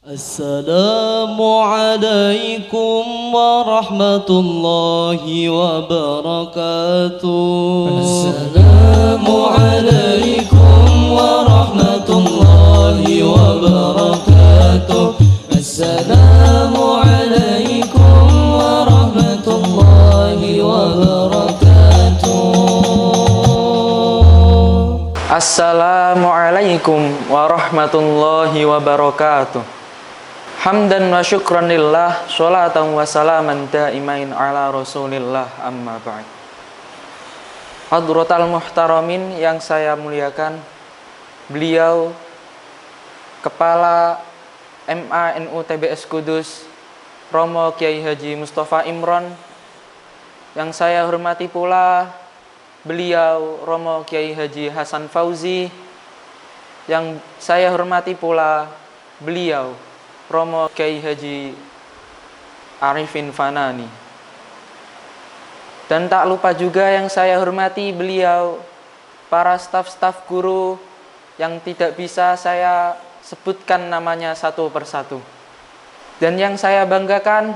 السلام عليكم ورحمة الله وبركاته. السلام عليكم ورحمة الله وبركاته. السلام عليكم ورحمة الله وبركاته. Assalamualaikum warahmatullahi wabarakatuh. Hamdan wa syukran lillah, sholatan wa salaman daimain ala rasulillah, amma ba'd. Hadratal muhtaramin yang saya muliakan, beliau Kepala MA/NU TBS Kudus Romo Kiai Haji Mustafa Imron. Yang saya hormati pula beliau Romo Kiai Haji Hasan Fauzi. Yang saya hormati pula beliau Romo Kiai Haji Arifin Fanani. Dan tak lupa juga yang saya hormati beliau para staf-staf guru yang tidak bisa saya sebutkan namanya satu persatu. Dan yang saya banggakan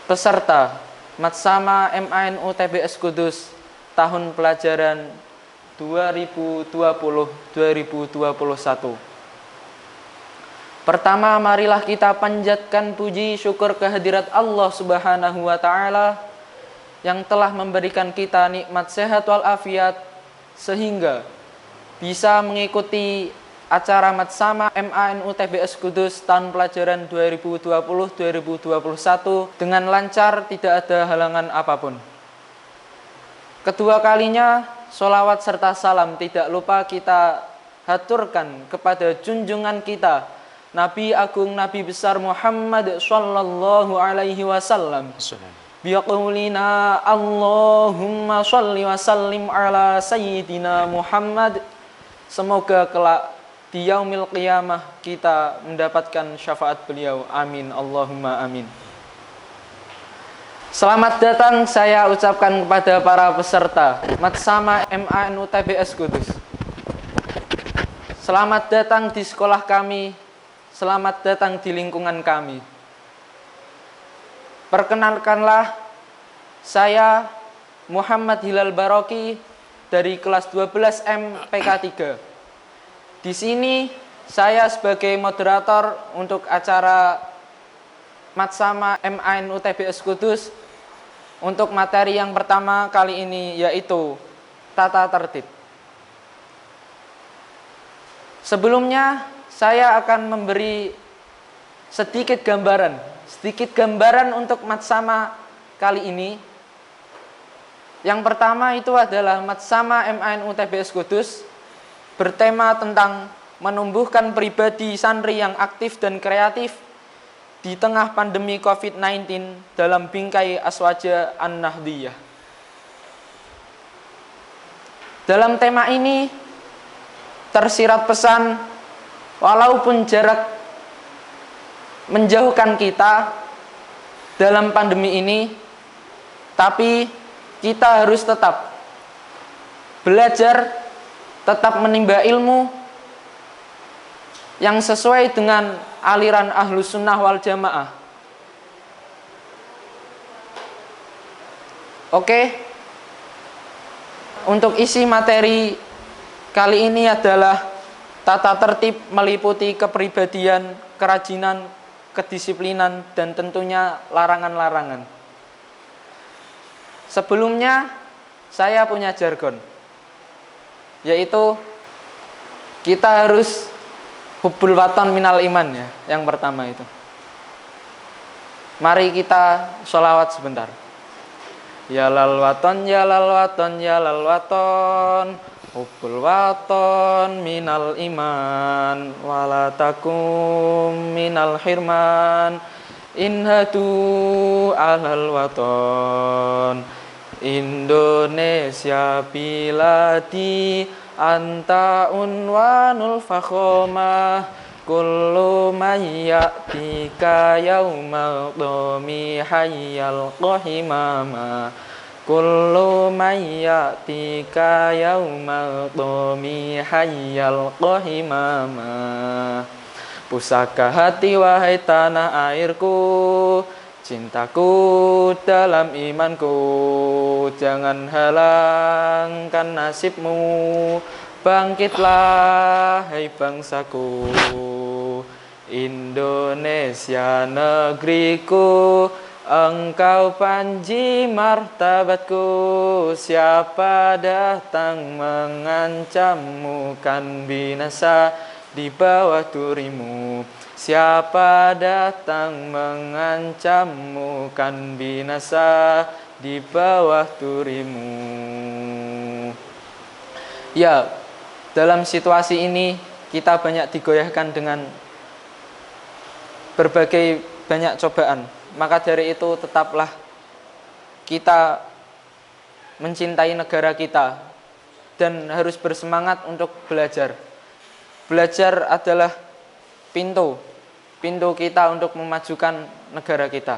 peserta Matsama MA/NU TBS Kudus tahun pelajaran 2020-2021. Pertama, marilah kita panjatkan puji syukur kehadirat Allah Subhanahu wa Ta'ala yang telah memberikan kita nikmat sehat walafiat sehingga bisa mengikuti acara Matsama MA/NU TBS Kudus tahun pelajaran 2020-2021 dengan lancar, tidak ada halangan apapun. Kedua kalinya, sholawat serta salam tidak lupa kita haturkan kepada junjungan kita Nabi Agung Nabi Besar Muhammad Sallallahu Alaihi Wasallam. Biqaulina Allahumma sholli wa sallim ala Sayyidina Muhammad. Semoga kelak di yaumil qiyamah kita mendapatkan syafaat beliau. Amin Allahumma amin. Selamat datang saya ucapkan kepada para peserta Matsama MA/NU TBS Kudus. Selamat datang di sekolah kami. Selamat datang di lingkungan kami. Perkenalkanlah, saya Muhammad Hilal Baroki dari kelas 12M PK3. Di sini saya sebagai moderator untuk acara Matsama MA/NU TBS Kudus untuk materi yang pertama kali ini, yaitu tata tertib. Sebelumnya saya akan memberi sedikit gambaran untuk Matsama kali ini. Yang pertama itu adalah Matsama MA/NU TBS Kudus bertema tentang menumbuhkan pribadi santri yang aktif dan kreatif di tengah pandemi COVID-19 dalam bingkai Aswaja An-Nahdiyah. Dalam tema ini tersirat pesan, walaupun jarak menjauhkan kita dalam pandemi ini, tapi kita harus tetap belajar, tetap menimba ilmu yang sesuai dengan aliran Ahlus Sunnah wal Jamaah. Oke, untuk isi materi kali ini adalah tata tertib meliputi kepribadian, kerajinan, kedisiplinan, dan tentunya larangan-larangan. Sebelumnya saya punya jargon, yaitu kita harus hubbul waton minal iman, ya. Yang pertama itu. Mari kita sholawat sebentar. Ya lal waton, ya lal waton, ya lal waton, hubbul waton minal iman, walatakum minal hirman, inhadu alal waton, Indonesia biladi, anta unwanul fakhomah, kullu mayya'tika yaumal domi hayyal qahimama, kullu mayya'tika yaumal domi hayyal qahimama. Pusaka hati wahai tanah airku, cintaku dalam imanku, jangan halangkan nasibmu. Bangkitlah hai bangsaku, Indonesia negeriku, engkau panji martabatku. Siapa datang mengancammu kan binasa di bawah durimu. Siapa datang mengancammu kan binasa di bawah durimu. Ya, dalam situasi ini kita banyak digoyahkan dengan berbagai banyak cobaan. Maka dari itu tetaplah kita mencintai negara kita dan harus bersemangat untuk belajar. Belajar adalah pintu kita untuk memajukan negara kita.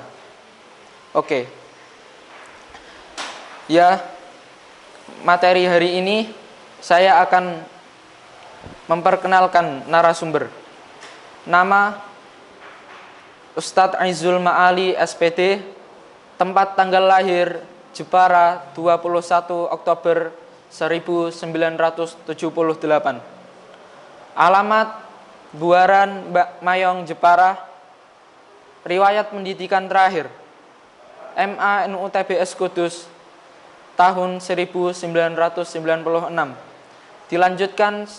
Oke. Ya, materi hari ini saya akan memperkenalkan narasumber. Nama Ustadz Aizul Ma'ali SPD, tempat tanggal lahir Jepara 21 Oktober 1978. Alamat Buaran Mayong Jepara. Riwayat pendidikan terakhir MA NU TBS Kudus tahun 1996. Dilanjutkan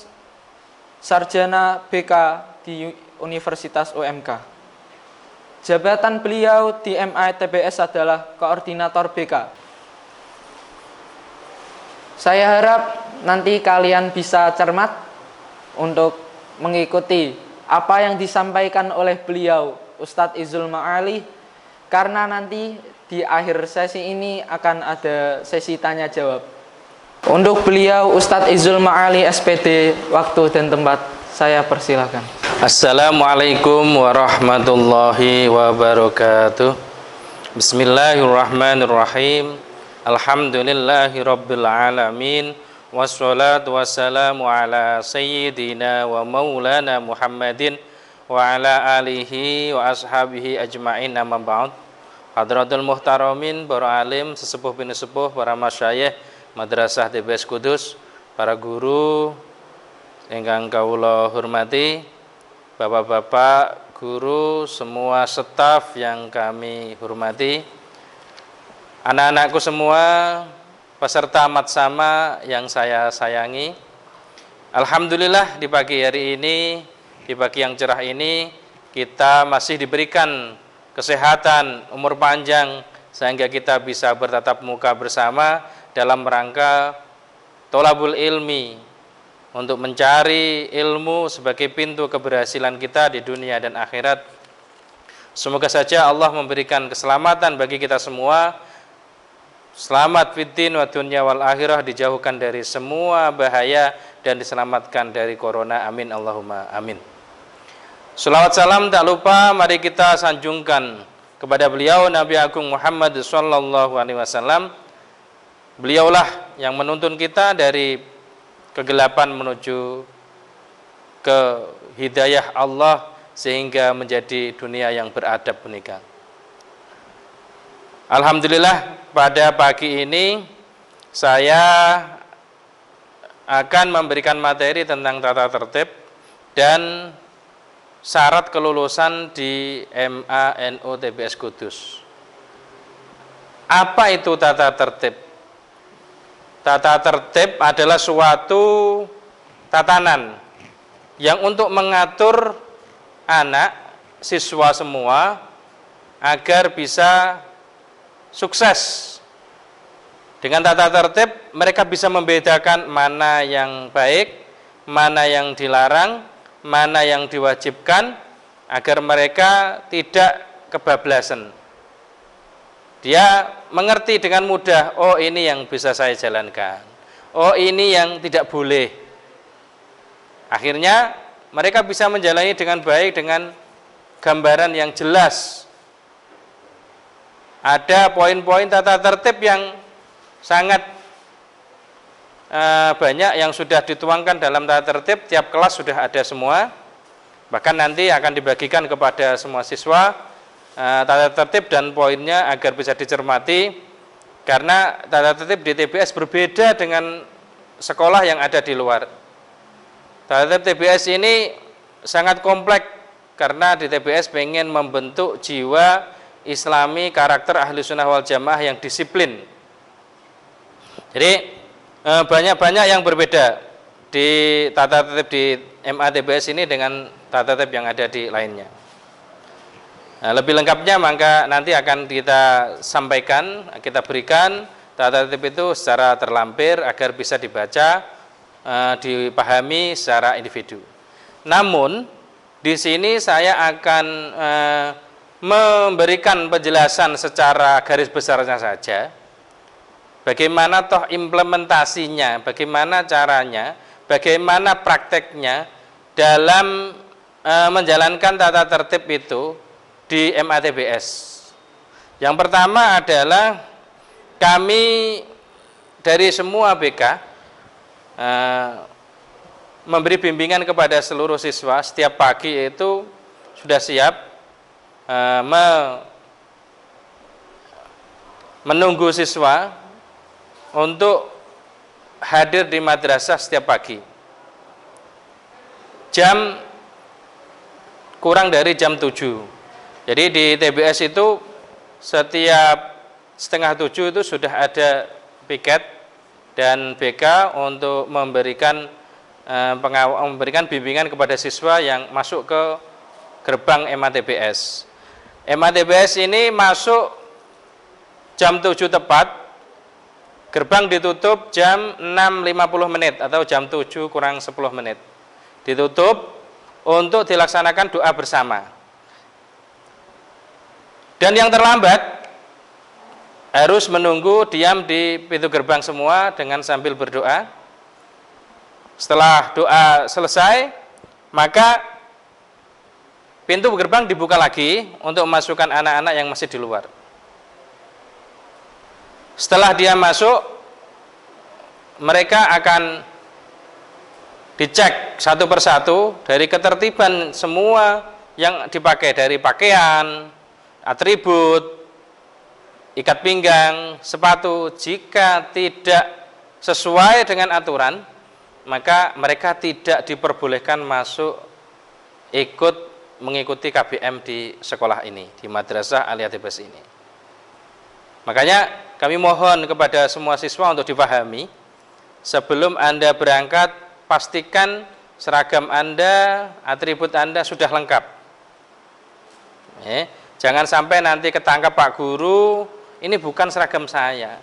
sarjana BK di Universitas UMK. Jabatan beliau di MA TBS adalah koordinator BK. Saya harap nanti kalian bisa cermat untuk mengikuti apa yang disampaikan oleh beliau Ustadz Izul Ma'ali, karena nanti di akhir sesi ini akan ada sesi tanya jawab. Untuk beliau Ustadz Izul Ma'ali SPD, waktu dan tempat saya persilakan. Assalamualaikum warahmatullahi wabarakatuh. Bismillahirrahmanirrahim. Alhamdulillahi rabbil alamin. Wassalatu wassalamu ala sayyidina wa maulana Muhammadin wa ala alihi wa ashabihi ajma'in, amma ba'd. Hadratul muhtaramin, para alim, sesepuh bin sepuh, para masyayikh Madrasah TBS Kudus, para guru ingkang kawula hormati, bapak-bapak guru, semua staf yang kami hormati, anak-anakku semua, peserta matsama yang saya sayangi. Alhamdulillah di pagi hari ini, di pagi yang cerah ini, kita masih diberikan kesehatan, umur panjang, sehingga kita bisa bertatap muka bersama dalam rangka tolabul ilmi, untuk mencari ilmu sebagai pintu keberhasilan kita di dunia dan akhirat. Semoga saja Allah memberikan keselamatan bagi kita semua. Selamat fiddin wa dunya wal akhirah, dijauhkan dari semua bahaya dan diselamatkan dari corona. Amin Allahumma amin. Shalawat salam tak lupa mari kita sanjungkan kepada beliau Nabi Agung Muhammad sallallahu alaihi wasallam. Beliaulah yang menuntun kita dari kegelapan menuju ke hidayah Allah sehingga menjadi dunia yang beradab menikah. Alhamdulillah pada pagi ini saya akan memberikan materi tentang tata tertib dan syarat kelulusan di MA NU TBS Kudus. Apa itu tata tertib? Tata tertib adalah suatu tatanan yang untuk mengatur anak, siswa semua agar bisa sukses. Dengan tata tertib mereka bisa membedakan mana yang baik, mana yang dilarang, mana yang diwajibkan, agar mereka tidak kebablasan. Dia mengerti dengan mudah, oh ini yang bisa saya jalankan, oh ini yang tidak boleh. Akhirnya mereka bisa menjalani dengan baik, dengan gambaran yang jelas. Ada poin-poin tata tertib yang sangat banyak yang sudah dituangkan dalam tata tertib, tiap kelas sudah ada semua. Bahkan nanti akan dibagikan kepada semua siswa tata tertib dan poinnya agar bisa dicermati, karena tata tertib di TBS berbeda dengan sekolah yang ada di luar. Tata tertib TBS ini sangat kompleks karena di TBS pengen membentuk jiwa Islami, karakter ahli sunnah wal jamaah yang disiplin. Jadi banyak-banyak yang berbeda di tata tertib di MA TBS ini dengan tata tertib yang ada di lainnya. Nah, lebih lengkapnya maka nanti akan kita sampaikan, kita berikan tata tertib itu secara terlampir agar bisa dibaca, dipahami secara individu. Namun di sini saya akan memberikan penjelasan secara garis besarnya saja. Bagaimana toh implementasinya, bagaimana caranya, bagaimana prakteknya dalam menjalankan tata tertib itu di MATBS. Yang pertama adalah kami dari semua BK memberi bimbingan kepada seluruh siswa setiap pagi itu sudah siap menunggu siswa untuk hadir di madrasah setiap pagi. Jam kurang dari jam 7. Jadi di TBS itu setiap setengah 7 itu sudah ada piket dan BK untuk memberikan bimbingan kepada siswa yang masuk ke gerbang MATBS. MATBS ini masuk jam 7 tepat, gerbang ditutup jam 6.50 menit atau jam 7 kurang 10 menit. Ditutup untuk dilaksanakan doa bersama. Dan yang terlambat harus menunggu diam di pintu gerbang semua dengan sambil berdoa. Setelah doa selesai, maka pintu gerbang dibuka lagi untuk memasukkan anak-anak yang masih di luar. Setelah dia masuk, mereka akan dicek satu persatu dari ketertiban semua yang dipakai, dari pakaian, atribut, ikat pinggang, sepatu. Jika tidak sesuai dengan aturan, maka mereka tidak diperbolehkan masuk ikut mengikuti KBM di sekolah ini, di Madrasah Aliyah TBS ini. Makanya kami mohon kepada semua siswa untuk dipahami, sebelum Anda berangkat, pastikan seragam Anda, atribut Anda sudah lengkap. Jangan sampai nanti ketangkap Pak Guru, ini bukan seragam saya.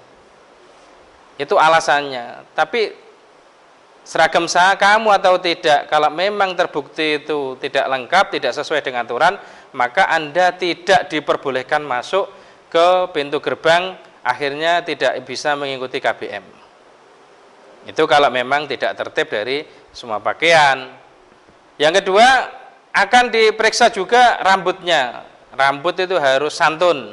Itu alasannya. Tapi seragam saya kamu atau tidak, kalau memang terbukti itu tidak lengkap, tidak sesuai dengan aturan, maka Anda tidak diperbolehkan masuk ke pintu gerbang, akhirnya tidak bisa mengikuti KBM. Itu kalau memang tidak tertib dari semua pakaian. Yang kedua, akan diperiksa juga rambutnya. Rambut itu harus santun.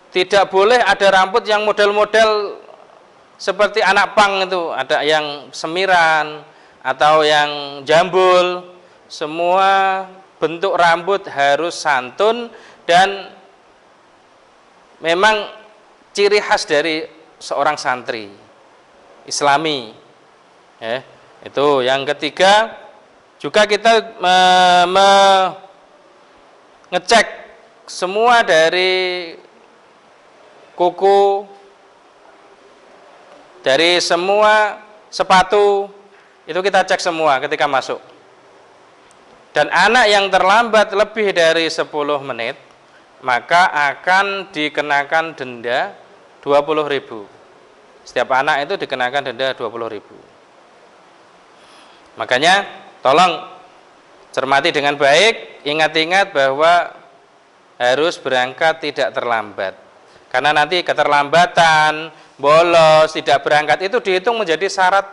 Tidak boleh ada rambut yang model-model seperti anak pang itu, ada yang semiran atau yang jambul. Semua bentuk rambut harus santun dan memang ciri khas dari seorang santri Islami. Itu yang ketiga, juga kita ngecek semua dari kuku, dari semua sepatu, itu kita cek semua ketika masuk. Dan anak yang terlambat lebih dari 10 menit, maka akan dikenakan denda 20.000. Setiap anak itu dikenakan denda 20.000. Makanya tolong cermati dengan baik, ingat-ingat bahwa harus berangkat tidak terlambat. Karena nanti keterlambatan, bolos, tidak berangkat itu dihitung menjadi syarat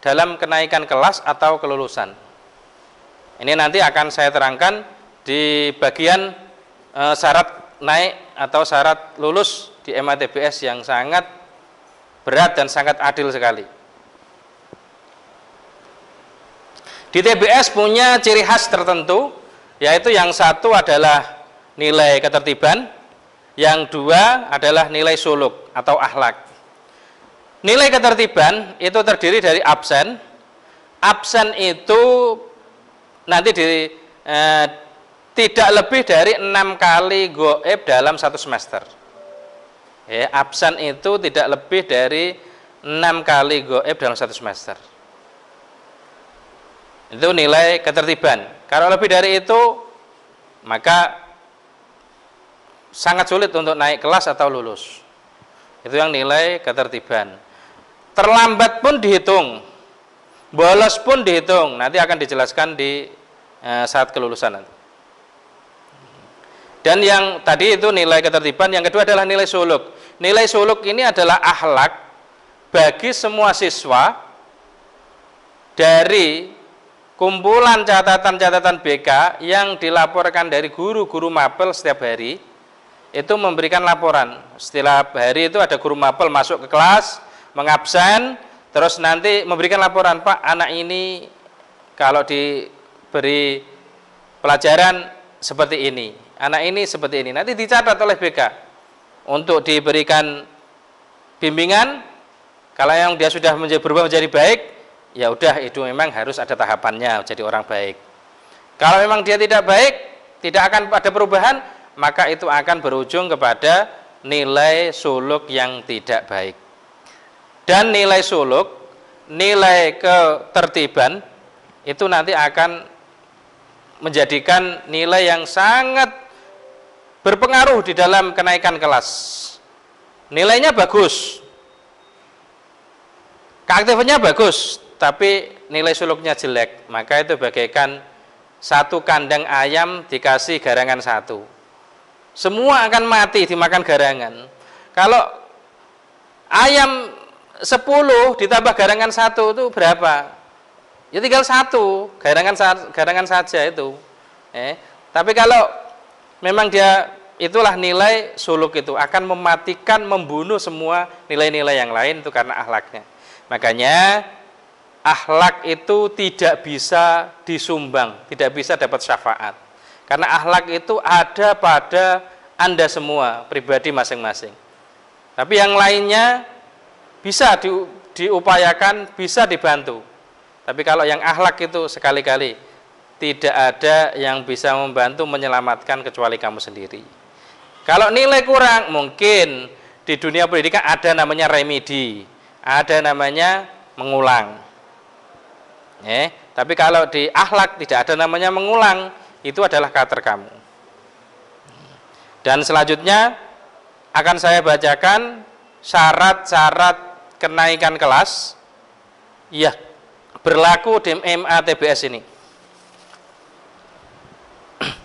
dalam kenaikan kelas atau kelulusan. Ini nanti akan saya terangkan di bagian syarat naik atau syarat lulus di MATBS yang sangat berat dan sangat adil sekali. Di TBS punya ciri khas tertentu, yaitu yang satu adalah nilai ketertiban, yang dua adalah nilai suluk atau akhlak. Nilai ketertiban itu terdiri dari absen. Absen itu nanti tidak lebih dari 6 kali goib dalam satu semester. Ya, absen itu tidak lebih dari 6 kali goib dalam satu semester. Itu nilai ketertiban. Kalau lebih dari itu, maka sangat sulit untuk naik kelas atau lulus. Itu yang nilai ketertiban. Terlambat pun dihitung, bolos pun dihitung. Nanti akan dijelaskan di saat kelulusan nanti. Dan yang tadi itu nilai ketertiban, yang kedua adalah nilai suluk. Nilai suluk ini adalah akhlak bagi semua siswa dari kumpulan catatan-catatan BK yang dilaporkan dari guru-guru mapel setiap hari. Itu memberikan laporan. Setiap hari itu ada guru mapel masuk ke kelas, mengabsen, terus nanti memberikan laporan, Pak, anak ini kalau diberi pelajaran seperti ini, anak ini seperti ini. Nanti dicatat oleh BK untuk diberikan bimbingan. Kalau yang dia sudah berubah menjadi baik, ya udah, itu memang harus ada tahapannya jadi orang baik. Kalau memang dia tidak baik, tidak akan ada perubahan, maka itu akan berujung kepada nilai suluk yang tidak baik. Dan nilai suluk, nilai ketertiban, itu nanti akan menjadikan nilai yang sangat berpengaruh di dalam kenaikan kelas. Nilainya bagus, keaktifannya bagus, tapi nilai suluknya jelek, maka itu bagaikan satu kandang ayam dikasih garangan satu. Semua akan mati dimakan garangan. Kalau ayam 10 ditambah garangan 1 itu berapa? Ya tinggal 1, garangan saja itu. Tapi kalau memang dia, itulah nilai suluk itu akan mematikan, membunuh semua nilai-nilai yang lain, itu karena akhlaknya. Makanya akhlak itu tidak bisa disumbang, tidak bisa dapat syafaat. Karena akhlak itu ada pada Anda semua, pribadi masing-masing. Tapi yang lainnya bisa diupayakan, bisa dibantu. Tapi kalau yang akhlak itu sekali-kali tidak ada yang bisa membantu menyelamatkan kecuali kamu sendiri. Kalau nilai kurang, mungkin di dunia pendidikan ada namanya remedi, ada namanya mengulang. Tapi kalau di akhlak tidak ada namanya mengulang, itu adalah karakter kamu. Dan selanjutnya akan saya bacakan syarat-syarat kenaikan kelas ya berlaku di MA TBS ini.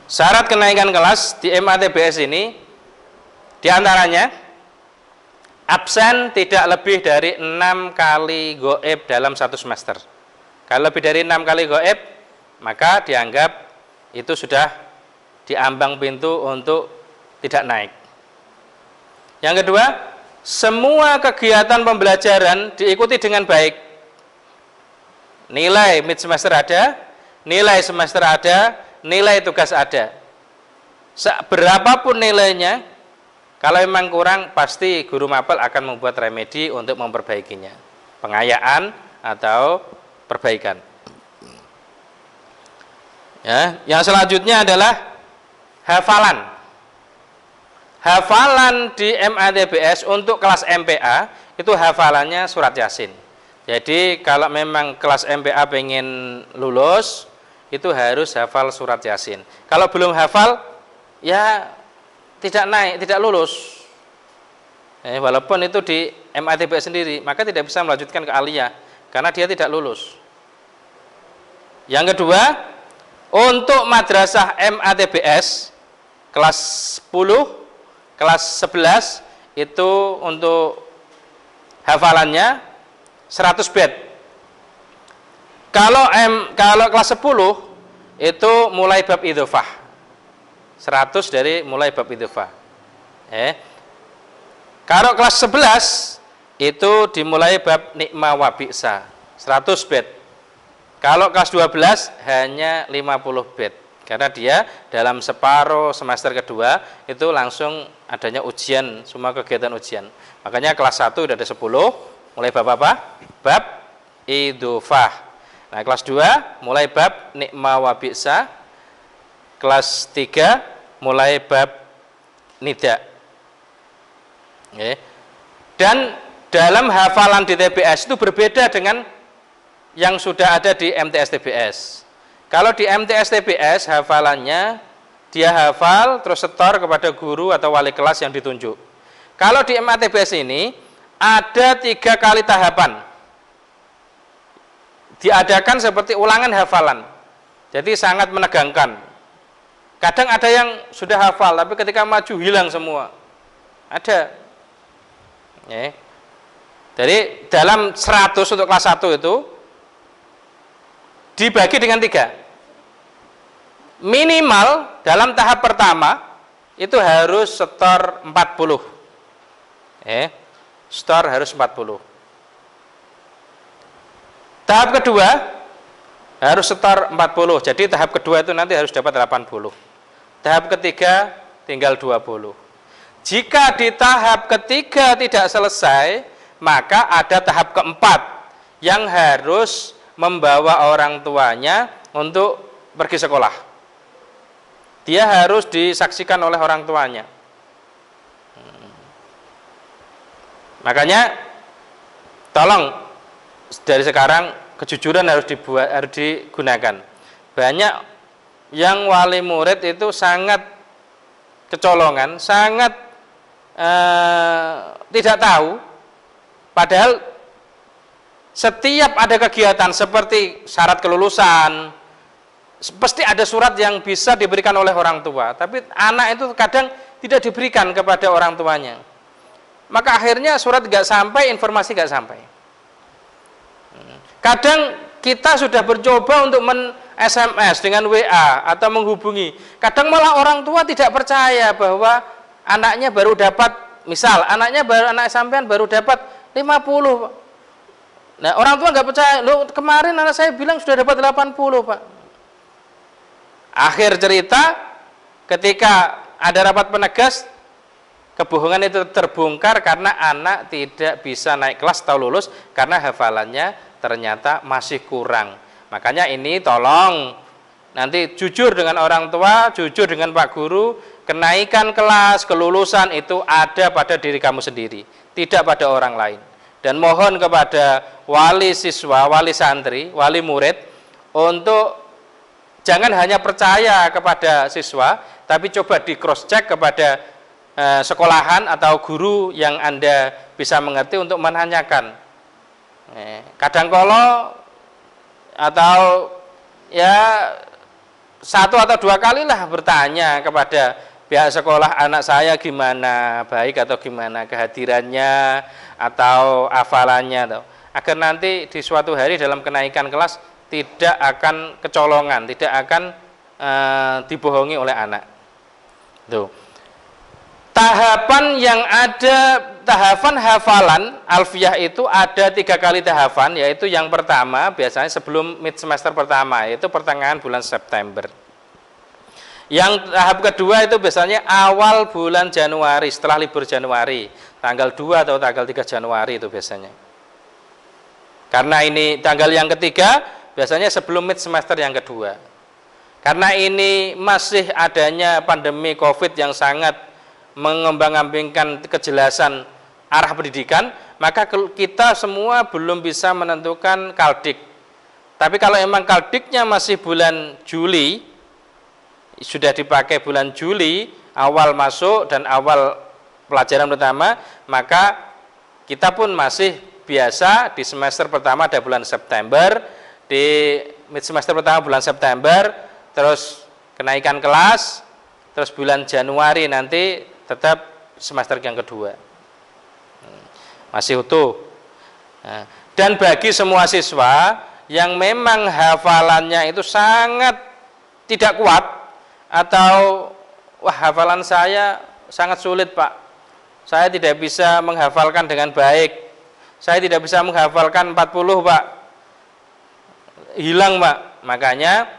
Syarat kenaikan kelas di MA TBS ini diantaranya absen tidak lebih dari 6 kali goib dalam satu semester. Kalau lebih dari 6 kali goib, maka dianggap itu sudah diambang pintu untuk tidak naik. Yang kedua, semua kegiatan pembelajaran diikuti dengan baik. Nilai mid semester ada, nilai semester ada, nilai tugas ada. Berapapun nilainya, kalau memang kurang, pasti guru mapel akan membuat remedi untuk memperbaikinya. Pengayaan atau perbaikan. Ya, yang selanjutnya adalah hafalan. Hafalan di MATBS untuk kelas MPA itu hafalannya surat Yasin. Jadi kalau memang kelas MPA pengen lulus, itu harus hafal surat Yasin. Kalau belum hafal, ya tidak naik, tidak lulus. Walaupun itu di MATBS sendiri, maka tidak bisa melanjutkan ke aliyah karena dia tidak lulus. Yang kedua, untuk madrasah MATBS kelas 10, kelas 11 itu untuk hafalannya 100 bait. Kalau kelas 10 itu mulai bab idhofah. 100 dari mulai bab idhofah. Kalau kelas 11 itu dimulai bab nikma wa bi'sa. 100 bait. Kalau kelas 12 hanya 50 bed. Karena dia dalam separuh semester kedua itu langsung adanya ujian, semua kegiatan ujian. Makanya kelas 1 udah ada 10, mulai bab apa? Bab idhofah. Nah, kelas 2 mulai bab nikma wa bi'sa. Kelas 3 mulai bab nida. Dan dalam hafalan di TBS itu berbeda dengan yang sudah ada di MTS TBS. Kalau di MTS TBS hafalannya dia hafal terus setor kepada guru atau wali kelas yang ditunjuk. Kalau di MATBS ini ada 3 kali tahapan. Diadakan seperti ulangan hafalan. Jadi sangat menegangkan. Kadang ada yang sudah hafal tapi ketika maju hilang semua. Ada. Jadi dalam 100 untuk kelas 1 itu dibagi dengan 3. Minimal dalam tahap pertama itu harus setor 40. Setor harus 40. Tahap kedua harus setor 40. Jadi tahap kedua itu nanti harus dapat 80. Tahap ketiga tinggal 20. Jika di tahap ketiga tidak selesai, maka ada tahap keempat yang harus membawa orang tuanya untuk pergi sekolah. Dia harus disaksikan oleh orang tuanya. Makanya tolong dari sekarang kejujuran harus digunakan. Banyak yang wali murid itu sangat kecolongan, sangat tidak tahu. Padahal setiap ada kegiatan seperti syarat kelulusan, pasti ada surat yang bisa diberikan oleh orang tua, tapi anak itu kadang tidak diberikan kepada orang tuanya. Maka akhirnya surat nggak sampai, informasi nggak sampai. Kadang kita sudah bercoba untuk SMS dengan WA atau menghubungi. Kadang malah orang tua tidak percaya bahwa anaknya baru dapat, misal anak sampean baru dapat 50. Nah, orang tua nggak percaya. Loh, kemarin anak saya bilang sudah dapat 80, Pak. Akhir cerita, ketika ada rapat penegas, kebohongan itu terbongkar karena anak tidak bisa naik kelas atau lulus karena hafalannya ternyata masih kurang. Makanya ini tolong nanti jujur dengan orang tua, jujur dengan Pak Guru. Kenaikan kelas, kelulusan itu ada pada diri kamu sendiri, tidak pada orang lain. Dan mohon kepada wali siswa, wali santri, wali murid untuk jangan hanya percaya kepada siswa, tapi coba di cross check kepada sekolahan atau guru yang Anda bisa mengerti untuk menanyakan. Kadang kala atau ya 1 atau 2 kalilah bertanya kepada pihak sekolah, anak saya gimana, baik atau gimana kehadirannya atau hafalannya, agar nanti di suatu hari dalam kenaikan kelas tidak akan kecolongan, tidak akan dibohongi oleh anak. Tuh. Tahapan yang ada, tahapan hafalan alfiyah itu ada 3 kali tahapan, yaitu yang pertama biasanya sebelum mid semester pertama, yaitu pertengahan bulan September. Yang tahap kedua itu biasanya awal bulan Januari, setelah libur Januari, tanggal 2 atau tanggal 3 Januari itu biasanya. Karena ini tanggal yang ketiga, biasanya sebelum mid semester yang kedua. Karena ini masih adanya pandemi COVID yang sangat mengembang-ambingkan kejelasan arah pendidikan, maka kita semua belum bisa menentukan kaldik. Tapi kalau emang kaldiknya masih bulan Juli, sudah dipakai bulan Juli, awal masuk dan awal pelajaran pertama, maka kita pun masih biasa di semester pertama ada bulan September, di mid semester pertama bulan September, terus kenaikan kelas, terus bulan Januari nanti tetap semester yang kedua. Masih utuh. Dan bagi semua siswa yang memang hafalannya itu sangat tidak kuat, atau wah hafalan saya sangat sulit Pak, saya tidak bisa menghafalkan dengan baik, saya tidak bisa menghafalkan 40 Pak, hilang, Pak. Makanya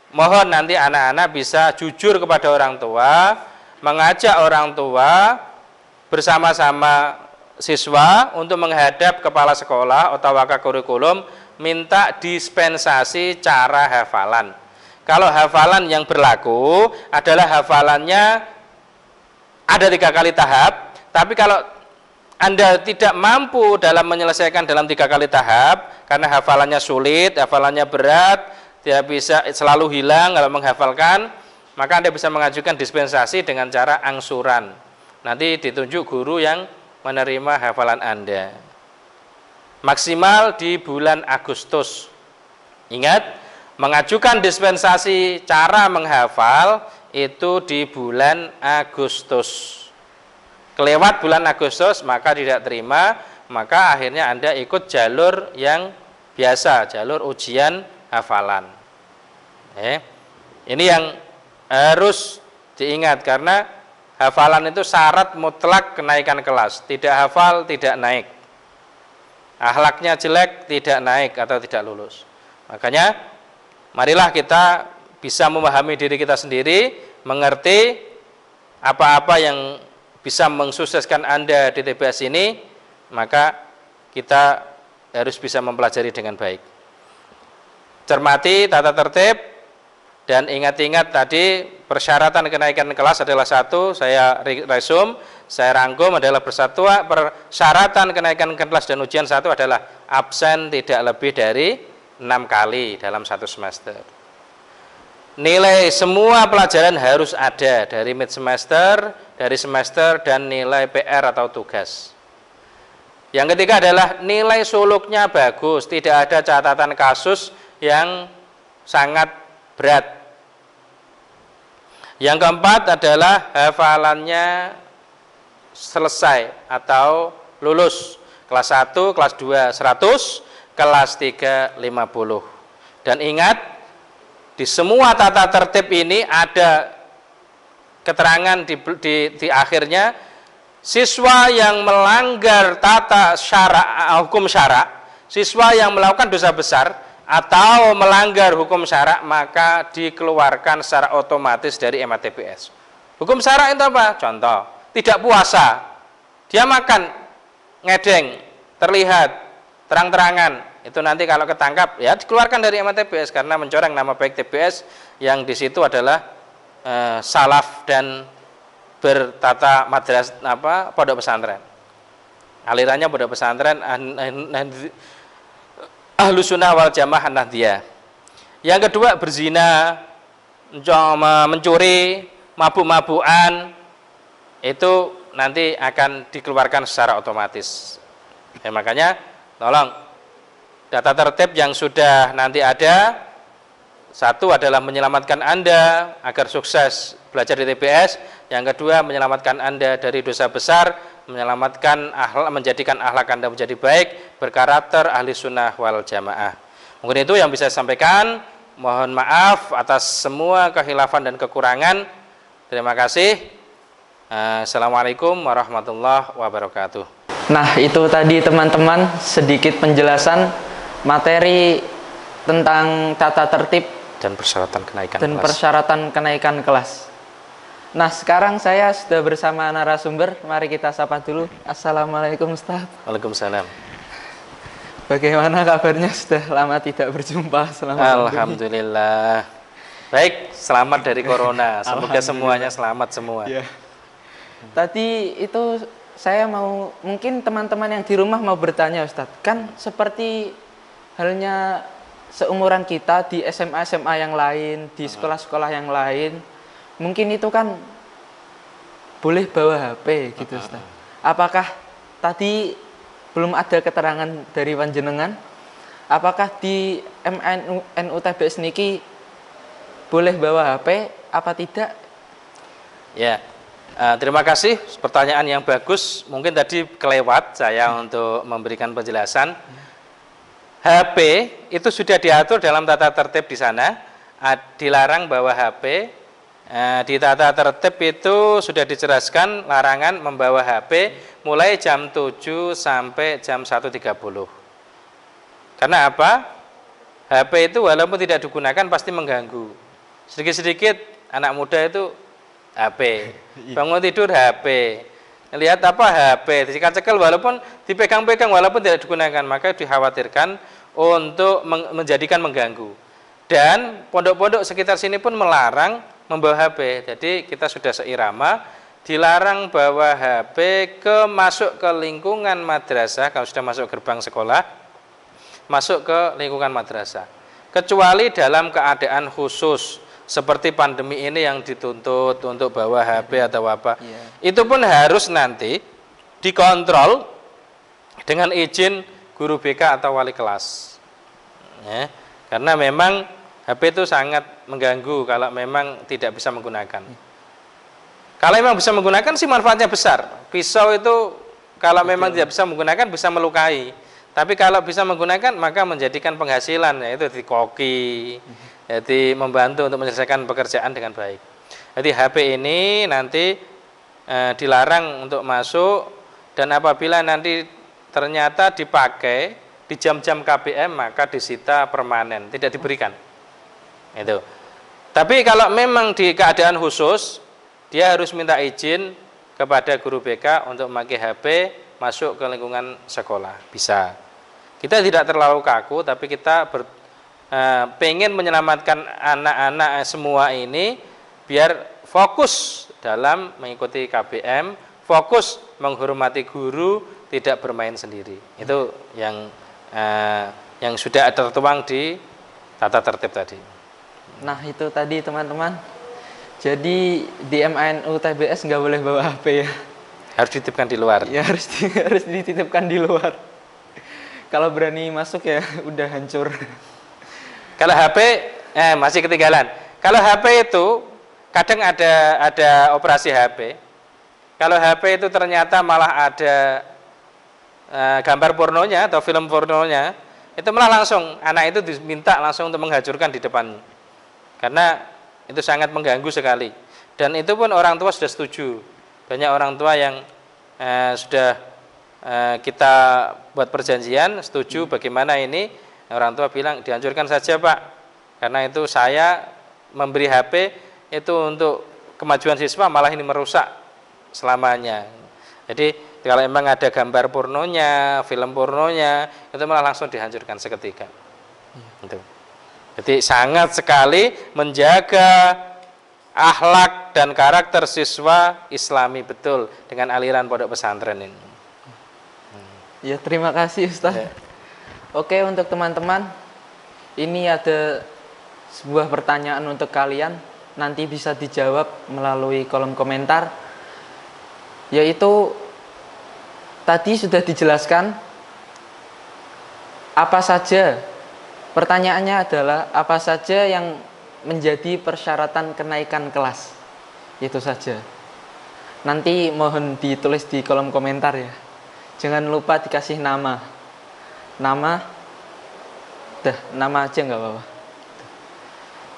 mohon nanti anak-anak bisa jujur kepada orang tua, mengajak orang tua bersama-sama siswa untuk menghadap kepala sekolah atau wakil kurikulum, minta dispensasi cara hafalan. Kalau hafalan yang berlaku adalah hafalannya ada 3 kali tahap, tapi kalau Anda tidak mampu dalam menyelesaikan dalam 3 kali tahap, karena hafalannya sulit, hafalannya berat, tidak bisa, selalu hilang kalau menghafalkan, maka Anda bisa mengajukan dispensasi dengan cara angsuran. Nanti ditunjuk guru yang menerima hafalan Anda. Maksimal di bulan Agustus. Ingat, mengajukan dispensasi cara menghafal itu di bulan Agustus. Kelewat bulan Agustus maka tidak terima, maka akhirnya Anda ikut jalur yang biasa, jalur ujian hafalan. Ini yang harus diingat, karena hafalan itu syarat mutlak kenaikan kelas. Tidak hafal tidak naik. Akhlaknya jelek tidak naik atau tidak lulus. Makanya marilah kita bisa memahami diri kita sendiri, mengerti apa-apa yang bisa mensukseskan Anda di TPS ini, maka kita harus bisa mempelajari dengan baik. Cermati tata tertib dan ingat-ingat tadi persyaratan kenaikan kelas adalah 1, saya resum, saya rangkum adalah persyaratan kenaikan kelas dan ujian 1 adalah absen tidak lebih dari 6 kali dalam 1 semester. Nilai semua pelajaran harus ada dari mid semester, dari semester, dan nilai PR atau tugas. Yang ketiga adalah nilai suluknya bagus, tidak ada catatan kasus yang sangat berat. Yang keempat adalah hafalannya selesai atau lulus. Kelas 1, kelas 2 100, kelas 3 50. Dan ingat, di semua tata tertib ini ada keterangan di akhirnya, siswa yang melanggar tata hukum syara, siswa yang melakukan dosa besar atau melanggar hukum syara, maka dikeluarkan secara otomatis dari MATPS. Hukum syara itu apa? Contoh, tidak puasa, dia makan ngedeng, terlihat terang-terangan, itu nanti kalau ketangkap ya dikeluarkan dari MATPS karena mencoreng nama baik TPS yang di situ adalah salaf dan bertata madras pondok pesantren. Alirannya pondok pesantren Ahlus Sunnah wal Jamaah Nahdiyah. Yang kedua, berzina, mencuri, mabuk-mabukan, itu nanti akan dikeluarkan secara otomatis. Makanya tolong data tertib yang sudah nanti ada, 1 adalah menyelamatkan Anda agar sukses belajar di TPS. Yang kedua, menyelamatkan Anda dari dosa besar, menyelamatkan akhlak, menjadikan akhlak Anda menjadi baik, berkarakter ahli sunnah wal jamaah. Mungkin itu yang bisa saya sampaikan. Mohon maaf atas semua kehilafan dan kekurangan. Terima kasih. Assalamualaikum warahmatullahi wabarakatuh. Nah, itu tadi teman-teman sedikit penjelasan materi tentang tata tertib dan persyaratan kenaikan kelas. Nah, sekarang saya sudah bersama narasumber. Mari kita sapa dulu. Assalamualaikum Ustaz. Waalaikumsalam. Bagaimana kabarnya? Sudah lama tidak berjumpa. Alhamdulillah. Baik, selamat dari corona. Semoga semuanya selamat semua. Ya. Tadi itu saya mau, mungkin teman-teman yang di rumah mau bertanya, Ustaz. Kan seperti halnya seumuran kita di SMA yang lain, di sekolah-sekolah yang lain, mungkin itu kan boleh bawa HP gitu, Ustaz. Apakah tadi belum ada keterangan dari panjenengan? Apakah di MNU TBS niki boleh bawa HP apa tidak? Ya, terima kasih, pertanyaan yang bagus. Mungkin tadi kelewat saya untuk memberikan penjelasan. HP itu sudah diatur dalam tata tertib di sana, dilarang bawa HP. Di tata tertib itu sudah dijelaskan larangan membawa HP mulai jam 7 sampai jam 1.30. Karena apa? HP itu walaupun tidak digunakan pasti mengganggu. Sedikit-sedikit anak muda itu HP, bangun tidur HP, lihat apa HP, dicekal-cekal walaupun dipegang-pegang walaupun tidak digunakan, maka dikhawatirkan untuk menjadikan mengganggu. Dan pondok-pondok sekitar sini pun melarang membawa HP. Jadi kita sudah seirama, dilarang bawa HP masuk ke lingkungan madrasah kalau sudah masuk gerbang sekolah, masuk ke lingkungan madrasah. Kecuali dalam keadaan khusus seperti pandemi ini yang dituntut untuk bawa HP atau apa. Itu pun harus nanti dikontrol dengan izin guru BK atau wali kelas. Ya, karena memang HP itu sangat mengganggu kalau memang tidak bisa menggunakan. Kalau memang bisa menggunakan sih manfaatnya besar. Pisau itu kalau memang tidak bisa menggunakan bisa melukai. Tapi kalau bisa menggunakan maka menjadikan penghasilan, yaitu di koki, jadi membantu untuk menyelesaikan pekerjaan dengan baik. Jadi HP ini nanti dilarang untuk masuk, dan apabila nanti ternyata dipakai di jam-jam KBM maka disita permanen, tidak diberikan. Itu. Tapi kalau memang di keadaan khusus, dia harus minta izin kepada guru BK untuk memakai HP masuk ke lingkungan sekolah. Bisa. Kita tidak terlalu kaku, tapi kita pengen menyelamatkan anak-anak semua ini biar fokus dalam mengikuti KBM, fokus menghormati guru, tidak bermain sendiri. Itu yang sudah tertuang di tata tertib tadi. Nah itu tadi teman-teman. Jadi di MANU TBS nggak boleh bawa HP ya. Harus dititipkan di luar. Ya harus dititipkan di luar. Kalau berani masuk ya udah hancur. Kalau HP masih ketinggalan. Kalau HP itu kadang ada operasi HP. Kalau HP itu ternyata malah ada gambar pornonya atau film pornonya, itu malah langsung anak itu diminta langsung untuk menghancurkan di depan. Karena itu sangat mengganggu sekali. Dan itu pun orang tua sudah setuju. Banyak orang tua yang sudah kita buat perjanjian, setuju bagaimana ini. Orang tua bilang dihancurkan saja Pak, karena itu saya memberi HP itu untuk kemajuan siswa, malah ini merusak selamanya. Jadi kalau memang ada gambar pornonya, film pornonya, itu malah langsung dihancurkan seketika. Itu. Jadi sangat sekali menjaga akhlak dan karakter siswa Islami betul dengan aliran pondok pesantren ini. Ya terima kasih Ustaz. Ya. Oke, untuk teman-teman, ini ada sebuah pertanyaan untuk kalian, nanti bisa dijawab melalui kolom komentar. Yaitu tadi sudah dijelaskan apa saja, pertanyaannya adalah apa saja yang menjadi persyaratan kenaikan kelas. Itu saja. Nanti mohon ditulis di kolom komentar ya. Jangan lupa dikasih nama. Nama aja nggak apa-apa.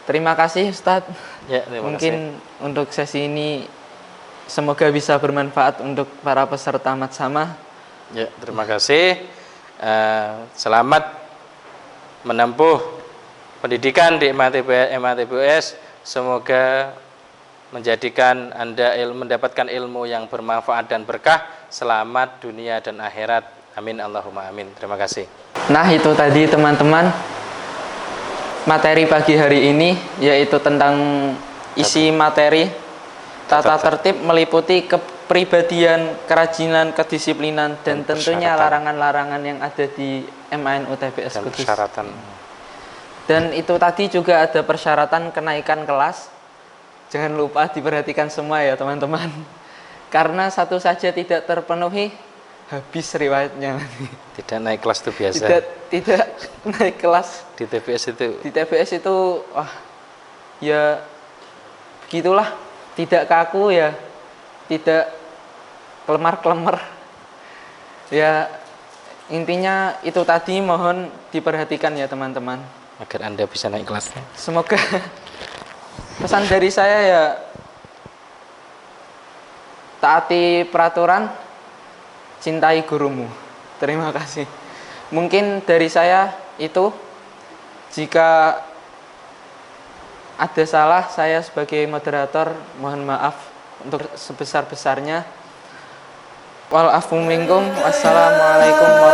Terima kasih Ustadz. Ya, terima Mungkin kasih. Untuk sesi ini semoga bisa bermanfaat untuk para peserta Matsama. Ya, terima kasih. Selamat menempuh pendidikan di MATBUS. Semoga menjadikan Anda mendapatkan ilmu yang bermanfaat dan berkah. Selamat dunia dan akhirat. Amin Allahumma amin. Terima kasih. Nah itu tadi teman-teman materi pagi hari ini, yaitu tentang isi materi tata tertib meliputi kepribadian, kerajinan, kedisiplinan, dan tentunya larangan-larangan yang ada di MANU TBS Kudus. Dan itu tadi juga ada persyaratan kenaikan kelas. Jangan lupa diperhatikan semua ya teman-teman. Karena satu saja tidak terpenuhi, habis riwayatnya. Tidak naik kelas itu biasa. Tidak naik kelas di TBS itu. Di TBS itu wah ya begitulah, tidak kaku ya, tidak kelemar-kelemar. Ya intinya itu tadi, mohon diperhatikan ya teman-teman agar Anda bisa naik kelasnya. Semoga pesan dari saya ya, taati peraturan, cintai gurumu. Terima kasih. Mungkin dari saya itu. Jika ada salah, saya sebagai moderator mohon maaf untuk sebesar-besarnya. Wal afu minkum. Wassalamualaikum warahmatullahi